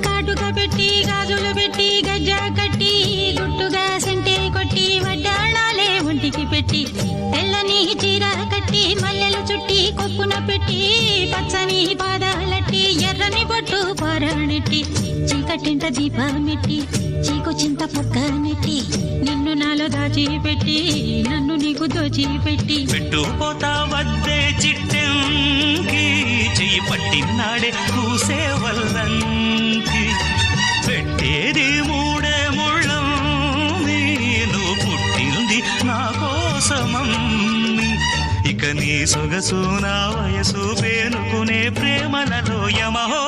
కాటుక పెట్టి గాజులు పెట్టి గజ్జ కట్టి గుట్టుగా సంటే కొట్టి వడ్డాణాలే ఒంటికి పెట్టి తెల్లని చీర కట్టి మల్లెలు చుట్టి కొప్పున పెట్టి పచ్చని పాదాలట్టి ఎర్రని బొట్టు పారాణెట్టి చీకటింట దీపమెట్టి చీకు చింత పక్క నెట్టి నిన్ను నాలో దాచిపెట్టి నన్ను నీకు దోచిపెట్టి పెట్టుపోతా వద్దే చిట్టంకి చెయ్యి పట్టినాడే కూసే వల్లంకి పెట్టేది మూడే ముళ్ళం నువ్వు పుట్టింది నా కోసమమ్మి ఇక నీ సొగసు నా వయసు పేనుకునే ప్రేమలలో యమహో